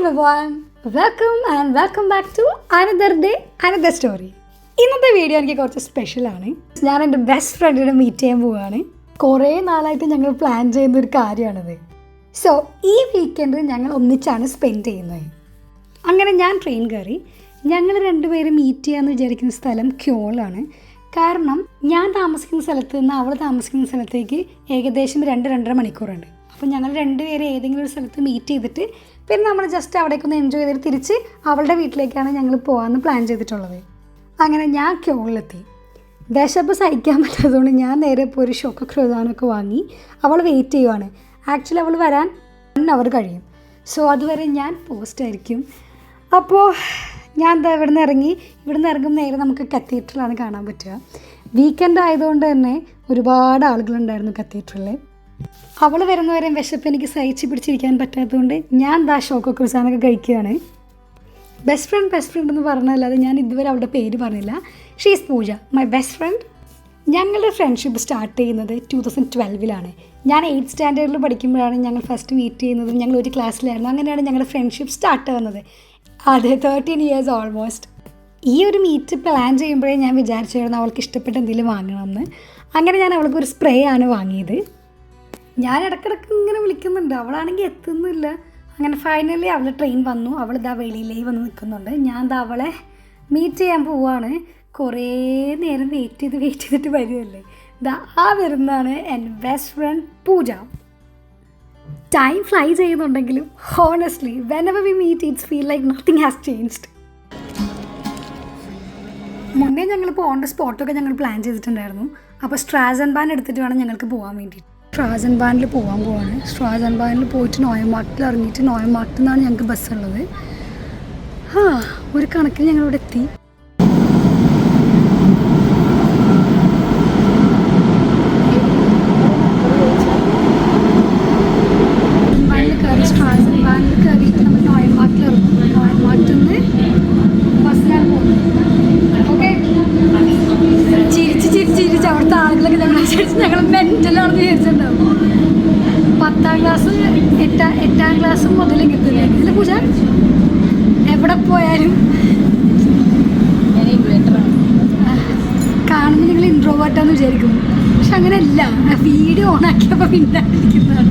everyone, welcome back to another day, another story. ഇന്നത്തെ video എനിക്ക് കുറച്ച് സ്പെഷ്യലാണ്. ഞാൻ എൻ്റെ ബെസ്റ്റ് ഫ്രണ്ടിനെ മീറ്റ് ചെയ്യാൻ പോവുകയാണ്. കുറേ നാളായിട്ട് ഞങ്ങൾ പ്ലാൻ ചെയ്യുന്ന ഒരു കാര്യമാണത്. സോ ഈ വീക്കെൻഡ് ഞങ്ങൾ ഒന്നിച്ചാണ് സ്പെൻഡ് ചെയ്യുന്നത്. അങ്ങനെ ഞാൻ ട്രെയിൻ കയറി. ഞങ്ങൾ രണ്ടുപേരും മീറ്റ് ചെയ്യാമെന്ന് വിചാരിക്കുന്ന സ്ഥലം ക്യോളാണ്. കാരണം ഞാൻ താമസിക്കുന്ന സ്ഥലത്ത് നിന്ന് അവൾ താമസിക്കുന്ന സ്ഥലത്തേക്ക് ഏകദേശം 2-2.5 മണിക്കൂറുണ്ട്. അപ്പോൾ ഞങ്ങൾ രണ്ടുപേരും ഏതെങ്കിലും ഒരു സ്ഥലത്ത് മീറ്റ് ചെയ്തിട്ട് പിന്നെ നമ്മൾ ജസ്റ്റ് അവിടേക്കൊന്ന് എൻജോയ് ചെയ്തിട്ട് തിരിച്ച് അവളുടെ വീട്ടിലേക്കാണ് ഞങ്ങൾ പോകാമെന്ന് പ്ലാൻ ചെയ്തിട്ടുള്ളത്. അങ്ങനെ ഞാൻ ക്യോളിലെത്തി. വിശപ്പ് സഹിക്കാൻ പറ്റാത്തതുകൊണ്ട് ഞാൻ നേരെ പോയി ഒരു ഷോക്ക് ക്രോസാനൊക്കെ വാങ്ങി അവൾ വെയിറ്റ് ചെയ്യുവാണ്. ആക്ച്വലി അവൾ വരാൻ 1 അവർ കഴിയും. സോ അതുവരെ ഞാൻ പോസ്റ്റായിരിക്കും. അപ്പോൾ ഞാൻ എന്താ ഇവിടുന്ന് ഇറങ്ങുമ്പോൾ നേരെ നമുക്ക് കത്തീഡ്രലാണ് കാണാൻ പറ്റുക. വീക്കെൻഡ് ആയതുകൊണ്ട് തന്നെ ഒരുപാട് ആളുകളുണ്ടായിരുന്നു കത്തീഡ്രലിൽ. അവൾ വരുന്നവരെയും വിശപ്പ് എനിക്ക് സഹിച്ച് പിടിച്ചിരിക്കാൻ പറ്റാത്തതുകൊണ്ട് ഞാൻ ഷോക്കോ ക്രൂസാനൊക്കെ കഴിക്കുകയാണ്. ബെസ്റ്റ് ഫ്രണ്ട് എന്ന് പറഞ്ഞല്ലാതെ ഞാൻ ഇതുവരെ അവളുടെ പേര് പറഞ്ഞില്ല. She is Pooja, my best friend. ഞങ്ങളുടെ ഫ്രണ്ട്ഷിപ്പ് സ്റ്റാർട്ട് ചെയ്യുന്നത് 2012 ഞാൻ 8th സ്റ്റാൻഡേർഡിൽ പഠിക്കുമ്പോഴാണ് ഞങ്ങൾ ഫസ്റ്റ് മീറ്റ് ചെയ്യുന്നത്. ഞങ്ങൾ ഒരു ക്ലാസ്സിലായിരുന്നു. അങ്ങനെയാണ് ഞങ്ങളുടെ ഫ്രണ്ട്ഷിപ്പ് സ്റ്റാർട്ട് ആവുന്നത്. അതെ, 13 years ഓൾമോസ്റ്റ്. ഈ ഒരു മീറ്റ് പ്ലാൻ ചെയ്യുമ്പോഴേ ഞാൻ വിചാരിച്ചായിരുന്നു അവൾക്ക് ഇഷ്ടപ്പെട്ട എന്തെങ്കിലും വാങ്ങണമെന്ന്. അങ്ങനെ ഞാൻ അവൾക്കൊരു സ്പ്രേ ആണ് വാങ്ങിയത്. ഞാൻ ഇടയ്ക്കിടയ്ക്ക് ഇങ്ങനെ വിളിക്കുന്നുണ്ട്, അവളാണെങ്കിൽ എത്തുന്നില്ല. അങ്ങനെ ഫൈനലി അവളുടെ ട്രെയിൻ വന്നു. അവൾ വെളിയിലേക്ക് വന്ന് നിൽക്കുന്നുണ്ട്. ഞാൻ അവളെ മീറ്റ് ചെയ്യാൻ പോവുകയാണ്. കുറേ നേരം വെയിറ്റ് ചെയ്തിട്ട് വരുമല്ലേ. വരുന്നതാണ് എൻ്റെ ബെസ്റ്റ് ഫ്രണ്ട് പൂജ. ടൈം ഫ്ലൈ ചെയ്യുന്നുണ്ടെങ്കിലും honestly whenever we meet it's feel like nothing has changed. മുന്നേ ഞങ്ങളിപ്പോൾ ഓൺ ദ സ്പോട്ടൊക്കെ ഞങ്ങൾ പ്ലാൻ ചെയ്തിട്ടുണ്ടായിരുന്നു. അപ്പോൾ സ്ട്രാസൻബാൻ എടുത്തിട്ട് വേണം ഞങ്ങൾക്ക് പോകാൻ വേണ്ടിയിട്ട്. സ്ട്രാസൻബാനിൽ പോകാൻ പോവാണ്. സ്ട്രാസൻബാനിൽ പോയിട്ട് നോയമാർട്ടിൽ ഇറങ്ങിയിട്ട് നോയമാർട്ടിൽ നിന്നാണ് ഞങ്ങൾക്ക് ബസ്സുള്ളത്. ഒരു കണക്കിന് ഞങ്ങളിവിടെ എത്തി. സ്ട്രാസൻബാനിൽ കയറിയിട്ട് നമ്മൾ നോയമാർട്ടിൽ ഇറങ്ങും. നോയമാർട്ടിൽ നിന്ന് ബസ്സിലാണ് പോകുന്നത്. ഓക്കെ, ചിരിച്ച് അവിടുത്തെ ആളുകളൊക്കെ ഞങ്ങൾ മെൻ്റലാണെന്ന് വിചാരിച്ചിട്ടുണ്ടാവും. 10ാം ക്ലാസ് 8ാം ക്ലാസ് മുതൽ കിട്ടില്ല. ഇതിൽ പൂജ എവിടെ പോയാലും കാണുമ്പോൾ നിങ്ങൾ ഇൻട്രോവേർട്ടാന്ന് വിചാരിക്കും. പക്ഷെ അങ്ങനെയല്ല. വീഡിയോ ഓണാക്കിയപ്പോൾ പിന്നാണ്ടിരിക്കുന്നതാണ്.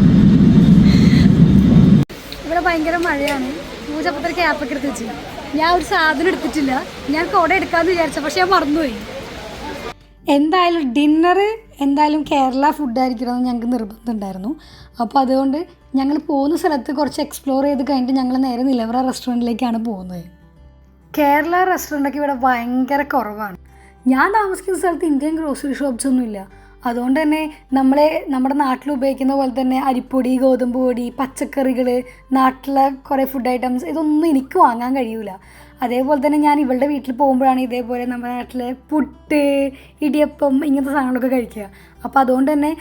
ഇവിടെ ഭയങ്കര മഴയാണ്. പൂജ അപ്പോൾ ക്യാപ്പൊക്കെ എടുത്ത് വെച്ചു. ഞാൻ ഒരു സാധനം എടുത്തിട്ടില്ല. ഞാൻ കുട എടുക്കാമെന്ന് വിചാരിച്ച, പക്ഷെ ഞാൻ മറന്നുപോയി. എന്തായാലും ഡിന്നർ കേരള ഫുഡായിരിക്കണമെന്ന് ഞങ്ങൾക്ക് നിർബന്ധമുണ്ടായിരുന്നു. അപ്പോൾ അതുകൊണ്ട് ഞങ്ങൾ പോകുന്ന സ്ഥലത്ത് കുറച്ച് എക്സ്പ്ലോർ ചെയ്ത് കഴിഞ്ഞിട്ട് ഞങ്ങൾ നേരെ നിലവറ റെസ്റ്റോറൻറ്റിലേക്കാണ് പോകുന്നത്. കേരള റെസ്റ്റോറൻറ്റൊക്കെ ഇവിടെ ഭയങ്കര കുറവാണ്. ഞാൻ താമസിക്കുന്ന സ്ഥലത്ത് ഇന്ത്യൻ ഗ്രോസറി ഷോപ്സ് ഒന്നുമില്ല. അതുകൊണ്ട് തന്നെ നമ്മുടെ നാട്ടിൽ ഉപയോഗിക്കുന്ന പോലെ തന്നെ അരിപ്പൊടി, ഗോതമ്പ് പൊടി, പച്ചക്കറികൾ, നാട്ടിലെ കുറേ ഫുഡ് ഐറ്റംസ് ഇതൊന്നും എനിക്ക് വാങ്ങാൻ കഴിയില്ല. അതേപോലെ തന്നെ ഞാൻ ഇവളുടെ വീട്ടിൽ പോകുമ്പോഴാണ് ഇതേപോലെ നമ്മുടെ നാട്ടിലെ പുട്ട്, ഇടിയപ്പം ഇങ്ങനത്തെ സാധനങ്ങളൊക്കെ കഴിക്കുക. അപ്പോൾ അതുകൊണ്ട് തന്നെ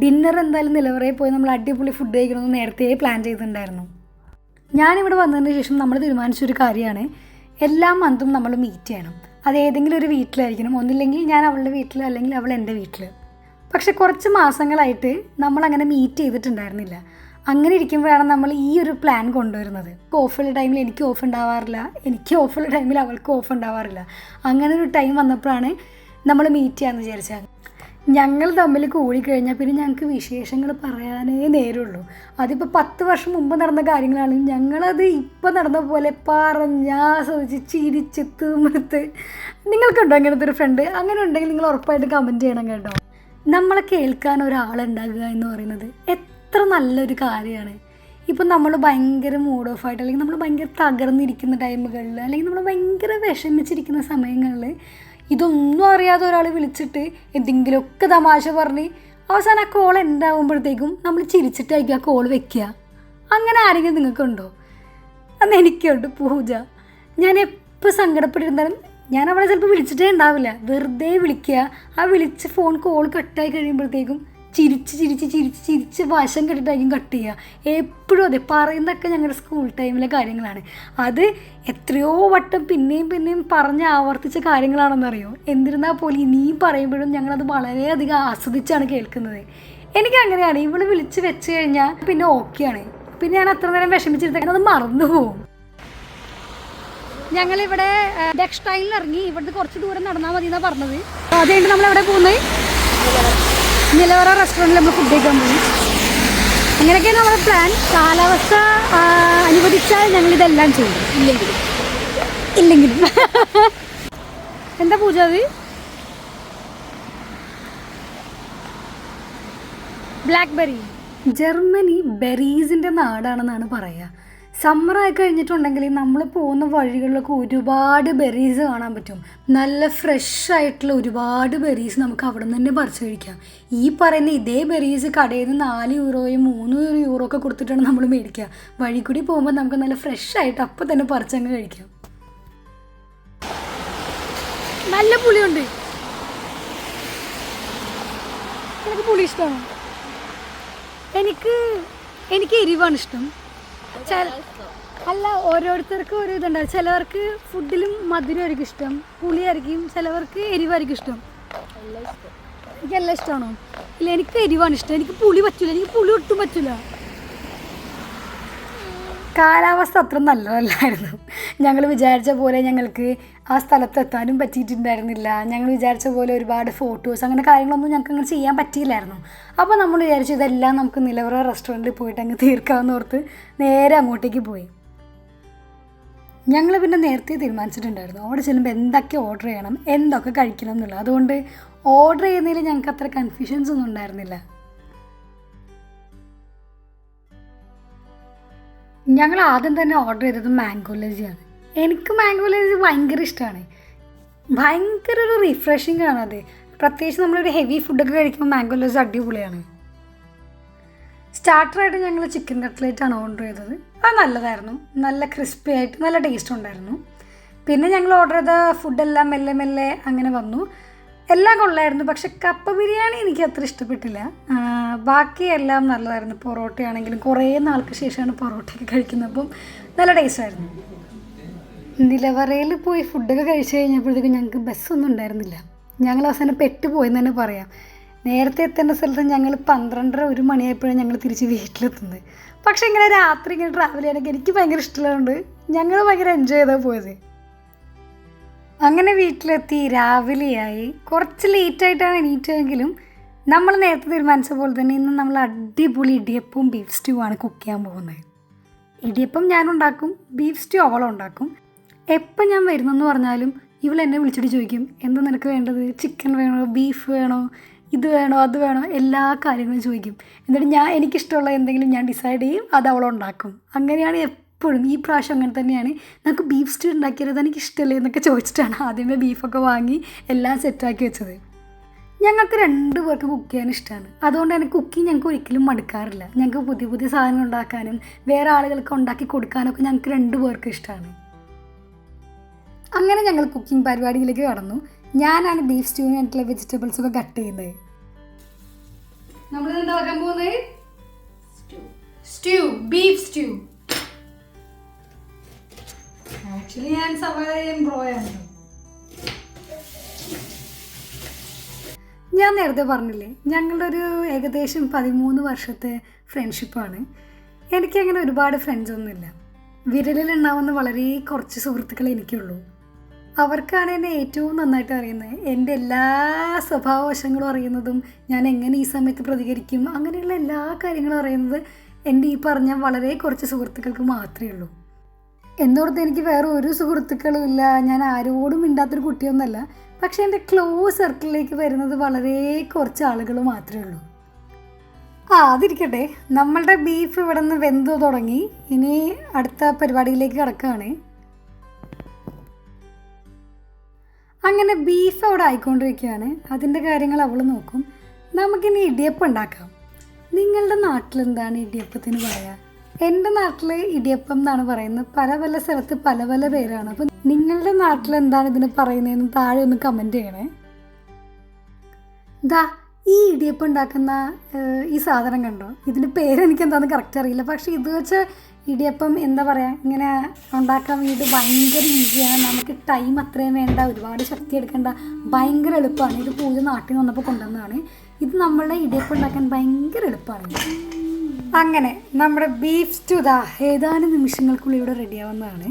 ഡിന്നർ എന്തായാലും നിലവറയിൽ പോയി നമ്മൾ അടിപൊളി ഫുഡ് കഴിക്കണമെന്ന് നേരത്തെ പ്ലാൻ ചെയ്തിട്ടുണ്ടായിരുന്നു. ഞാനിവിടെ വന്നതിന് ശേഷം നമ്മൾ തീരുമാനിച്ചൊരു കാര്യമാണ്, എല്ലാ മന്തും നമ്മൾ മീറ്റ് ചെയ്യണം. അത് ഏതെങ്കിലും ഒരു വീട്ടിലായിരിക്കണം. ഒന്നില്ലെങ്കിൽ ഞാൻ അവളുടെ വീട്ടിൽ, അല്ലെങ്കിൽ അവൾ എൻ്റെ വീട്ടിൽ. പക്ഷെ കുറച്ച് മാസങ്ങളായിട്ട് നമ്മളങ്ങനെ മീറ്റ് ചെയ്തിട്ടുണ്ടായിരുന്നില്ല. അങ്ങനെ ഇരിക്കുമ്പോഴാണ് നമ്മൾ ഈ ഒരു പ്ലാൻ കൊണ്ടുവരുന്നത്. ഓഫുള്ള ടൈമിൽ എനിക്ക് ഓഫ് ഉണ്ടാവാറില്ല, എനിക്ക് ഓഫുള്ള ടൈമിൽ അവൾക്ക് ഓഫ് ഉണ്ടാവാറില്ല. അങ്ങനെ ഒരു ടൈം വന്നപ്പോഴാണ് നമ്മൾ മീറ്റ് ചെയ്യാമെന്ന് വിചാരിച്ചത്. ഞങ്ങൾ തമ്മിൽ കൂടിക്കഴിഞ്ഞാൽ പിന്നെ ഞങ്ങൾക്ക് വിശേഷങ്ങൾ പറയാനേ നേരമുള്ളൂ. അതിപ്പോൾ 10 വർഷം മുമ്പ് നടന്ന കാര്യങ്ങളാണ്. ഞങ്ങളത് ഇപ്പം നടന്ന പോലെ പറഞ്ഞാസ്വദിച്ച് ചിരിച്ച് തിമിർത്ത്. നിങ്ങൾക്കുണ്ടോ അങ്ങനത്തെ ഒരു ഫ്രണ്ട്? അങ്ങനെ ഉണ്ടെങ്കിൽ നിങ്ങൾ ഉറപ്പായിട്ട് കമൻറ്റ് ചെയ്യണം കേട്ടോ. നമ്മളെ കേൾക്കാൻ ഒരാളുണ്ടാകുക എന്ന് പറയുന്നത് എത്ര നല്ലൊരു കാര്യമാണ്. ഇപ്പം നമ്മൾ ഭയങ്കര മൂഡ് ഓഫ് ആയിട്ട്, അല്ലെങ്കിൽ നമ്മൾ ഭയങ്കര തകർന്നിരിക്കുന്ന ടൈമുകളിൽ, അല്ലെങ്കിൽ നമ്മൾ ഭയങ്കര വിഷമിച്ചിരിക്കുന്ന സമയങ്ങളിൽ ഇതൊന്നും അറിയാതെ ഒരാൾ വിളിച്ചിട്ട് എന്തെങ്കിലുമൊക്കെ തമാശ പറഞ്ഞ് അവസാനം ആ കോൾ ഉണ്ടാകുമ്പോഴത്തേക്കും നമ്മൾ ചിരിച്ചിട്ടായിരിക്കും ആ കോൾ വെക്കുക. അങ്ങനെ ആരെങ്കിലും നിങ്ങൾക്കുണ്ടോ? അന്ന് എനിക്കുണ്ട് പൂജ. ഞാൻ എപ്പോൾ സങ്കടപ്പെട്ടിരുന്നാലും ഞാൻ അവളെ ചിലപ്പോൾ വിളിച്ചിട്ടേ ഉണ്ടാവില്ല, വെറുതെ വിളിക്കുക. ആ വിളിച്ച് ഫോൺ കോൾ കട്ടായി കഴിയുമ്പോഴത്തേക്കും ചിരിച്ച് വശം കെട്ടിട്ടായിരിക്കും കട്ട് ചെയ്യുക. എപ്പോഴും അതെ. പറയുന്നതൊക്കെ ഞങ്ങളുടെ സ്കൂൾ ടൈമിലെ കാര്യങ്ങളാണ്. അത് എത്രയോ വട്ടം പിന്നെയും പറഞ്ഞ് ആവർത്തിച്ച കാര്യങ്ങളാണെന്നറിയോ. എന്നിരുന്നാൽ പോലും ഇനിയും പറയുമ്പോഴും ഞങ്ങളത് വളരെയധികം ആസ്വദിച്ചാണ് കേൾക്കുന്നത്. എനിക്കങ്ങനെയാണ്. ഇവള് വിളിച്ച് വെച്ച് കഴിഞ്ഞാൽ പിന്നെ ഓക്കെയാണ്. പിന്നെ ഞാൻ അത്ര നേരം വിഷമിച്ചിരുത്തേക്കാൻ അത് മറന്നു പോകും. ഞങ്ങളിവിടെ ടെക്സ്റ്റൈലിൽ ഇറങ്ങി. ഇവിടുന്ന് കുറച്ച് ദൂരം നടന്നാൽ മതി എന്നാണ് പറഞ്ഞത്. അതുകഴിഞ്ഞിട്ട് നമ്മളെവിടെ പോകുന്നത്? നിലവറ റെസ്റ്റോറൻറ്റിൽ നമ്മൾ ഫുഡ് കഴിക്കാൻ പോയി. അങ്ങനെയൊക്കെയാണ് നമ്മുടെ പ്ലാൻ. കാലാവസ്ഥ അനുവദിച്ചാൽ ഞങ്ങളിതെല്ലാം ചെയ്യും. ഇല്ലെങ്കിലും എന്താ പൂജ അത്? ബ്ലാക്ക്ബെറി. ജർമ്മനി ബെറീസിൻ്റെ നാടാണെന്നാണ് പറയുക. സമ്മറായി കഴിഞ്ഞിട്ടുണ്ടെങ്കിൽ നമ്മൾ പോകുന്ന വഴികളിലൊക്കെ ഒരുപാട് ബെറീസ് കാണാൻ പറ്റും. നല്ല ഫ്രഷ് ആയിട്ടുള്ള ഒരുപാട് ബെറീസ് നമുക്ക് അവിടെ നിന്ന് തന്നെ പറിച്ച് കഴിക്കാം. ഈ പറയുന്ന ഇതേ ബെറീസ് കടയിൽ നിന്ന് 4 യൂറോയും 3 യൂറോ ഒക്കെ കൊടുത്തിട്ടാണ് നമ്മൾ മേടിക്കുക. വഴി കൂടി പോകുമ്പോൾ നമുക്ക് നല്ല ഫ്രഷ് ആയിട്ട് അപ്പം തന്നെ പറിച്ചങ്ങ് കഴിക്കാം. നല്ല പുളിയുണ്ട്. എനിക്ക് പുളി ഇഷ്ടമാണോ? എനിക്ക് എരിവാണ് ഇഷ്ടം. അല്ല, ഓരോരുത്തർക്കും ഓരോ ഇതുണ്ടാവും. ചിലവർക്ക് ഫുഡിലും മധുരമായിരിക്കും ഇഷ്ടം, പുളിയായിരിക്കും. ചിലവർക്ക് എരിവായിരിക്കും ഇഷ്ടം. എനിക്കെല്ലാം ഇഷ്ടമാണോ? ഇല്ല, എനിക്ക് എരിവാണ് ഇഷ്ടം. എനിക്ക് പുളി പറ്റില്ല. എനിക്ക് പുളി ഒട്ടും പറ്റില്ല. കാലാവസ്ഥ അത്ര നല്ലതല്ലായിരുന്നു. ഞങ്ങൾ വിചാരിച്ച പോലെ ഞങ്ങൾക്ക് ആ സ്ഥലത്ത് എത്താനും പറ്റിയിട്ടുണ്ടായിരുന്നില്ല. ഞങ്ങൾ വിചാരിച്ച പോലെ ഒരുപാട് ഫോട്ടോസ് അങ്ങനെ കാര്യങ്ങളൊന്നും ഞങ്ങൾക്ക് അങ്ങനെ ചെയ്യാൻ പറ്റിയില്ലായിരുന്നു. അപ്പോൾ നമ്മൾ വിചാരിച്ചു ഇതെല്ലാം നമുക്ക് നിലവറ റെസ്റ്റോറൻറ്റിൽ പോയിട്ട് അങ്ങ് തീർക്കാമെന്ന് ഓർത്ത് നേരെ അങ്ങോട്ടേക്ക് പോയി. ഞങ്ങൾ പിന്നെ നേരത്തെ തീരുമാനിച്ചിട്ടുണ്ടായിരുന്നു അവിടെ ചെല്ലുമ്പോൾ എന്തൊക്കെ ഓർഡർ ചെയ്യണം, എന്തൊക്കെ കഴിക്കണം എന്നുള്ളത്. അതുകൊണ്ട് ഓർഡർ ചെയ്യുന്നതിൽ ഞങ്ങൾക്ക് അത്ര കൺഫ്യൂഷൻസ് ഒന്നും ഉണ്ടായിരുന്നില്ല. ഞങ്ങൾ ആദ്യം തന്നെ ഓർഡർ ചെയ്തത് മാംഗോ ലസ്സിയാണ്. എനിക്ക് മാംഗോ ലസ്സി ഭയങ്കര ഇഷ്ടമാണ്. ഭയങ്കര ഒരു റിഫ്രഷിംഗ് ആണ് അത്. പ്രത്യേകിച്ച് നമ്മളൊരു ഹെവി ഫുഡൊക്കെ കഴിക്കുമ്പോൾ മാംഗോ ലസ്സി അടിപൊളിയാണ്. സ്റ്റാർട്ടറായിട്ട് ഞങ്ങൾ ചിക്കൻ കട്ട്ലേറ്റാണ് ഓർഡർ ചെയ്തത്. അത് നല്ലതായിരുന്നു. നല്ല ക്രിസ്പി ആയിട്ട് നല്ല ടേസ്റ്റ് ഉണ്ടായിരുന്നു. പിന്നെ ഞങ്ങൾ ഓർഡർ ചെയ്ത ഫുഡെല്ലാം മെല്ലെ മെല്ലെ അങ്ങനെ വന്നു. എല്ലാം കൊള്ളായിരുന്നു. പക്ഷെ കപ്പ ബിരിയാണി എനിക്ക് അത്ര ഇഷ്ടപ്പെട്ടില്ല. ബാക്കിയെല്ലാം നല്ലതായിരുന്നു. പൊറോട്ടയാണെങ്കിലും കുറേ നാൾക്ക് ശേഷമാണ് പൊറോട്ടയൊക്കെ കഴിക്കുന്നത്. അപ്പം നല്ല ടേസ്റ്റായിരുന്നു. നിലവറയിൽ പോയി ഫുഡൊക്കെ കഴിച്ച് കഴിഞ്ഞപ്പോഴത്തേക്കും ഞങ്ങൾക്ക് ബസ്സൊന്നും ഉണ്ടായിരുന്നില്ല. ഞങ്ങൾ അവസാനം പെട്ടുപോയെന്ന് തന്നെ പറയാം. നേരത്തെ എത്തേണ്ട സ്ഥലത്ത് ഞങ്ങൾ 12:30-1 മണിയായപ്പോഴാണ് ഞങ്ങൾ തിരിച്ച് വീട്ടിലെത്തുന്നത്. പക്ഷേ ഇങ്ങനെ രാത്രി ഇങ്ങനെ ട്രാവൽ ചെയ്യാനൊക്കെ എനിക്ക് ഭയങ്കര ഇഷ്ടമുള്ളതുകൊണ്ട് ഞങ്ങൾ ഭയങ്കര എൻജോയ് ചെയ്താൽ പോയത്. അങ്ങനെ വീട്ടിലെത്തി രാവിലെയായി. കുറച്ച് ലേറ്റായിട്ടാണ് എണീറ്റതെങ്കിലും നമ്മൾ നേരത്തെ തീരുമാനിച്ച പോലെ തന്നെ ഇന്ന് നമ്മൾ അടിപൊളി ഇടിയപ്പവും ബീഫ് സ്റ്റൂ ആണ് കുക്ക് ചെയ്യാൻ പോകുന്നത്. ഇടിയപ്പം ഞാനുണ്ടാക്കും, ബീഫ് സ്റ്റൂ അവളുണ്ടാക്കും. എപ്പം ഞാൻ വരുന്നെന്ന് പറഞ്ഞാലും ഇവളെന്നെ വിളിച്ചിട്ട് ചോദിക്കും, എന്താ നിനക്ക് വേണ്ടത്? ചിക്കൻ വേണോ, ബീഫ് വേണോ, ഇത് വേണോ, അത് വേണോ, എല്ലാ കാര്യങ്ങളും ചോദിക്കും. എന്നിട്ട് എനിക്കിഷ്ടമുള്ള എന്തെങ്കിലും ഞാൻ ഡിസൈഡ് ചെയ്യും, അത് അവളുണ്ടാക്കും. അങ്ങനെയാണ് എപ്പോഴും. ഈ പ്രാവശ്യം അങ്ങനെ തന്നെയാണ്. നമുക്ക് ബീഫ് സ്റ്റൂ ഉണ്ടാക്കിയത് എനിക്ക് ഇഷ്ടമല്ലേ എന്നൊക്കെ ചോദിച്ചിട്ടാണ് ആദ്യമേ ബീഫൊക്കെ വാങ്ങി എല്ലാം സെറ്റാക്കി വെച്ചത്. ഞങ്ങൾക്ക് 2 പേർക്ക് കുക്ക് ചെയ്യാൻ ഇഷ്ടമാണ്. അതുകൊണ്ട് തന്നെ കുക്കിംഗ് ഞങ്ങൾക്ക് ഒരിക്കലും മടുക്കാറില്ല. ഞങ്ങൾക്ക് പുതിയ പുതിയ സാധനങ്ങൾ ഉണ്ടാക്കാനും വേറെ ആളുകൾക്ക് ഉണ്ടാക്കി കൊടുക്കാനൊക്കെ ഞങ്ങൾക്ക് 2 പേർക്ക് ഇഷ്ടമാണ്. അങ്ങനെ ഞങ്ങൾ കുക്കിംഗ് പരിപാടിയിലേക്ക് കടന്നു. ഞാനാണ് ബീഫ് സ്റ്റൂവിനായിട്ടുള്ള വെജിറ്റബിൾസൊക്കെ കട്ട് ചെയ്യുന്നത്. നമ്മൾ എന്താക്കാൻ പോകുന്നത്? Stew, beef stew. ആക്ച്വലി ഞാൻ സവാളയും ബ്രോയാണ്. ഞാൻ നേരത്തെ പറഞ്ഞില്ലേ ഞങ്ങളുടെ ഒരു ഏകദേശം 13 വർഷത്തെ ഫ്രണ്ട്ഷിപ്പാണ്. എനിക്കങ്ങനെ ഒരുപാട് ഫ്രണ്ട്സൊന്നുമില്ല. വിരലിലുണ്ടാവുന്ന വളരെ കുറച്ച് സുഹൃത്തുക്കളെ എനിക്കുള്ളൂ. അവർക്കാണ് എന്നെ ഏറ്റവും നന്നായിട്ട് അറിയുന്നത്. എൻ്റെ എല്ലാ സ്വഭാവവശങ്ങളും അറിയുന്നതും ഞാൻ എങ്ങനെ ഈ സമയത്ത് പ്രതികരിക്കും അങ്ങനെയുള്ള എല്ലാ കാര്യങ്ങളും അറിയുന്നത് എൻ്റെ ഈ പറഞ്ഞ വളരെ കുറച്ച് സുഹൃത്തുക്കൾക്ക് മാത്രമേ ഉള്ളൂ. എന്നോർത്ത് എനിക്ക് വേറെ ഒരു സുഹൃത്തുക്കളും ഇല്ല. ഞാൻ ആരോടും മിണ്ടാത്തൊരു കുട്ടിയൊന്നുമല്ല. പക്ഷേ എൻ്റെ ക്ലോസ് സർക്കിളിലേക്ക് വരുന്നത് വളരെ കുറച്ച് ആളുകൾ മാത്രമേ ഉള്ളൂ. അതിരിക്കട്ടെ, നമ്മളുടെ ബീഫ് ഇവിടെ നിന്ന് വെന്ത് തുടങ്ങി. ഇനി അടുത്ത പരിപാടിയിലേക്ക് കിടക്കുകയാണ്. അങ്ങനെ ബീഫ് അവിടെ ആയിക്കൊണ്ടിരിക്കുകയാണ്. അതിൻ്റെ കാര്യങ്ങൾ അവൾ നോക്കും. നമുക്കിനി ഇടിയപ്പം ഉണ്ടാക്കാം. നിങ്ങളുടെ നാട്ടിലെന്താണ് ഇടിയപ്പത്തിന് പറയുക? എൻ്റെ നാട്ടിൽ ഇടിയപ്പം എന്നാണ് പറയുന്നത്. പല പല സ്ഥലത്ത് പല പല പേരാണ്. അപ്പം നിങ്ങളുടെ നാട്ടിലെന്താണ് ഇതിന് പറയുന്നതെന്ന് താഴെ ഒന്ന് കമൻറ്റ് ചെയ്യണേ. ഈ ഇടിയപ്പം ഉണ്ടാക്കുന്ന ഈ സാധനം കണ്ടോ? ഇതിൻ്റെ പേരെനിക്കെന്താണെന്ന് കറക്റ്റ് അറിയില്ല. പക്ഷേ ഇത് വെച്ച് ഇടിയപ്പം എന്താ പറയുക, ഇങ്ങനെ ഉണ്ടാക്കാൻ വേണ്ടിയിട്ട് ഭയങ്കര ഈസിയാണ്. നമുക്ക് ടൈം അത്രയും വേണ്ട, ഒരുപാട് ശക്തി എടുക്കേണ്ട, ഭയങ്കര എളുപ്പമാണ്. ഇത് പൂജ നാട്ടിൽ നിന്ന് വന്നപ്പോൾ കൊണ്ടുവന്നതാണ്. ഇത് നമ്മളുടെ ഇടിയപ്പം ഉണ്ടാക്കാൻ ഭയങ്കര എളുപ്പമാണ്. അങ്ങനെ നമ്മുടെ ബീഫ് സ്റ്റൂ ഏതാനും നിമിഷങ്ങൾക്കുള്ളിൽ ഇവിടെ റെഡിയാവുന്നതാണ്.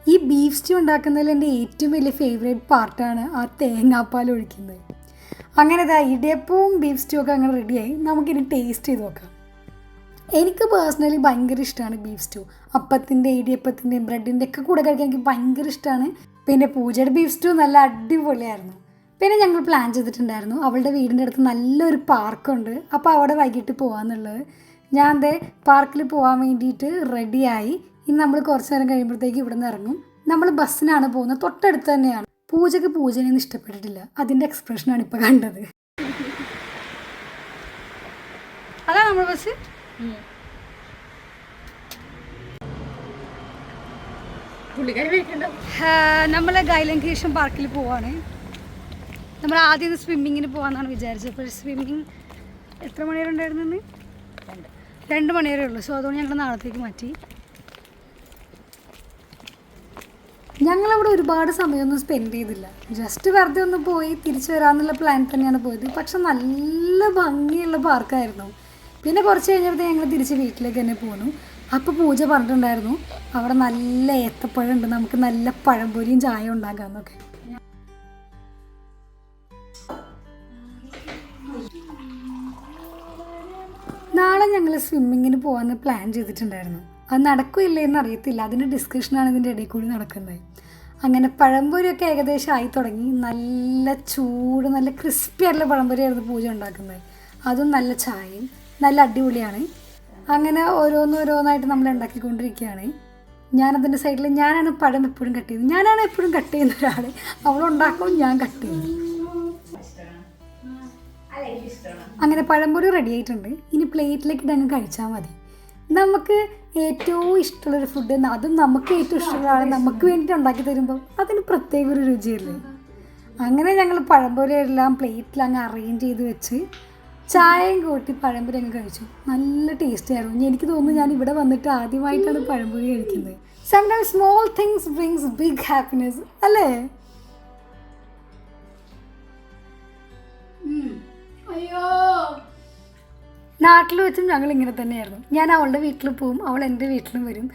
ഈ ബീഫ് സ്റ്റൂ ഉണ്ടാക്കുന്നതിൽ എൻ്റെ ഏറ്റവും വലിയ ഫേവറേറ്റ് പാർട്ടാണ് ആ തേങ്ങാപ്പാൽ ഒഴിക്കുന്നത്. അങ്ങനെ ഇടിയപ്പവും ബീഫ് സ്റ്റൂ ഒക്കെ അങ്ങനെ റെഡിയായി. നമുക്കിനി ടേസ്റ്റ് ചെയ്ത് നോക്കാം. എനിക്ക് പേഴ്സണലി ഭയങ്കര ഇഷ്ടമാണ് ബീഫ് സ്റ്റൂ. അപ്പത്തിൻ്റെ, ഇടിയപ്പത്തിൻ്റെയും ബ്രെഡിൻ്റെ ഒക്കെ കൂടെ കഴിക്കാൻ എനിക്ക് ഭയങ്കര ഇഷ്ടമാണ്. പിന്നെ പൂജയുടെ ബീഫ് സ്റ്റൂ നല്ല അടിപൊളിയായിരുന്നു. പിന്നെ ഞങ്ങൾ പ്ലാൻ ചെയ്തിട്ടുണ്ടായിരുന്നു അവളുടെ വീടിൻ്റെ അടുത്ത് നല്ലൊരു പാർക്കുണ്ട്, അപ്പോൾ അവിടെ വൈകിട്ട് പോകാമെന്നുള്ളത്. ഞാൻ പാർക്കിൽ പോകാൻ വേണ്ടിയിട്ട് റെഡിയായി. ഇനി നമ്മൾ കുറച്ച് നേരം കഴിയുമ്പോഴത്തേക്ക് ഇവിടെ നിന്ന് ഇറങ്ങും. നമ്മൾ ബസ്സിനാണ് പോകുന്നത്, തൊട്ടടുത്ത് തന്നെയാണ്. പൂജനെയൊന്നും ഇഷ്ടപ്പെട്ടിട്ടില്ല, അതിൻ്റെ എക്സ്പ്രഷനാണ് ഇപ്പോൾ കണ്ടത്. അതാണ് നമ്മൾ ബസ്. നമ്മൾ ഗൈലങ്കേശം പാർക്കിൽ പോവാണ്. നമ്മൾ ആദ്യം സ്വിമ്മിങ്ങിന് പോകാമെന്നാണ് വിചാരിച്ചത്. അപ്പോൾ സ്വിമ്മിങ് എത്ര മണി വരെ ഉണ്ടായിരുന്നു? 2 മണി വരെ ഉള്ളൂ. സോ അതുകൊണ്ട് ഞങ്ങൾ നാളത്തേക്ക് മാറ്റി. ഞങ്ങളവിടെ ഒരുപാട് സമയമൊന്നും സ്പെൻഡ് ചെയ്തില്ല. ജസ്റ്റ് വെറുതെ ഒന്ന് പോയി തിരിച്ചു വരാമെന്നുള്ള പ്ലാൻ തന്നെയാണ് പോയത്. പക്ഷെ നല്ല ഭംഗിയുള്ള പാർക്കായിരുന്നു. പിന്നെ കുറച്ച് കഴിഞ്ഞപ്പോൾ ഞങ്ങൾ തിരിച്ച് വീട്ടിലേക്ക് തന്നെ പോന്നു. അപ്പോൾ പൂജ പറഞ്ഞിട്ടുണ്ടായിരുന്നു അവിടെ നല്ല ഏത്തപ്പഴം ഉണ്ട്, നമുക്ക് നല്ല പഴംപൊരിയും ചായ ഉണ്ടാക്കാമെന്നൊക്കെ. നാളെ ഞങ്ങൾ സ്വിമ്മിങ്ങിന് പോകാമെന്ന് പ്ലാൻ ചെയ്തിട്ടുണ്ടായിരുന്നു. അത് നടക്കില്ലേ എന്ന് അറിയത്തില്ല, അതിൻ്റെ ഡിസ്കഷനാണ് ഇതിൻ്റെ ഇടയിൽ കൂടി നടക്കുന്നത്. അങ്ങനെ പഴംപൊരിയൊക്കെ ഏകദേശം ആയി തുടങ്ങി. നല്ല ചൂട്, നല്ല ക്രിസ്പി ആയിട്ടുള്ള പഴംപൊരിയായിരുന്നു പൂജ ഉണ്ടാക്കുന്നത്. അതും നല്ല ചായയും നല്ല അടിപൊളിയാണ്. അങ്ങനെ ഓരോന്നായിട്ട് നമ്മൾ ഉണ്ടാക്കിക്കൊണ്ടിരിക്കുകയാണ്. ഞാനതിൻ്റെ സൈഡിൽ ഞാനാണ് പഴം എപ്പോഴും കട്ട് ചെയ്യുന്നത്. ഞാനാണ് എപ്പോഴും കട്ട് ചെയ്യുന്ന ഒരാൾ. അവളുണ്ടാക്കും, ഞാൻ കട്ട് ചെയ്യും. അങ്ങനെ പഴംപൊരി റെഡി ആയിട്ടുണ്ട്. ഇനി പ്ലേറ്റിലേക്ക് ഇട്ടങ്ങ് കഴിച്ചാൽ മതി. നമുക്ക് ഏറ്റവും ഇഷ്ടമുള്ളൊരു ഫുഡ്, അതും നമുക്ക് ഏറ്റവും ഇഷ്ടമുള്ള ആൾ നമുക്ക് വേണ്ടിയിട്ട് ഉണ്ടാക്കി തരുമ്പോൾ അതിന് പ്രത്യേക ഒരു രുചിയല്ലേ. അങ്ങനെ ഞങ്ങൾ പഴംപൊരി എല്ലാം പ്ലേറ്റിൽ അങ്ങ് അറേഞ്ച് ചെയ്ത് വെച്ച് ചായയും കൂട്ടി പഴംപൊരി അങ്ങ് കഴിച്ചു. നല്ല ടേസ്റ്റ് ആയിരുന്നു. എനിക്ക് തോന്നുന്നു ഞാൻ ഇവിടെ വന്നിട്ട് ആദ്യമായിട്ടാണ് പഴംപൊരി കഴിക്കുന്നത്. Sometimes small things brings big happiness അല്ലേ? അയ്യോ, നാട്ടിൽ വെച്ചും ഞങ്ങൾ ഇങ്ങനെ തന്നെയായിരുന്നു. ഞാൻ അവളുടെ വീട്ടിൽ പോവും, അവൾ എൻ്റെ വീട്ടിലും വരും.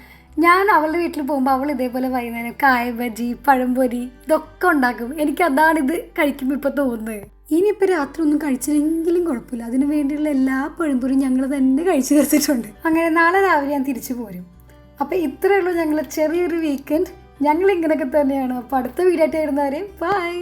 ഞാൻ അവളുടെ വീട്ടിൽ പോകുമ്പോൾ അവൾ ഇതേപോലെ വൈകുന്നേരം കായ ബജി, പഴംപൊരി ഇതൊക്കെ ഉണ്ടാക്കും. എനിക്ക് അതാണിത് കഴിക്കുമ്പോൾ ഇപ്പോൾ തോന്നുന്നത്. ഇനിയിപ്പോൾ രാത്രി ഒന്നും കഴിച്ചില്ലെങ്കിലും കുഴപ്പമില്ല, അതിന് വേണ്ടിയുള്ള എല്ലാ പഴംപൊരിയും ഞങ്ങൾ തന്നെ കഴിച്ചു തീർത്തിട്ടുണ്ട്. അങ്ങനെ നാളെ രാവിലെ ഞാൻ തിരിച്ചു പോരും. അപ്പോൾ ഇത്രയേ ഉള്ളൂ ഞങ്ങൾ ചെറിയൊരു വീക്കെൻഡ്. ഞങ്ങൾ ഇങ്ങനെയൊക്കെ തന്നെയാണ്. അപ്പോൾ അടുത്ത വീഡിയോ ആയിട്ട് വരുന്നവരെ ബൈ.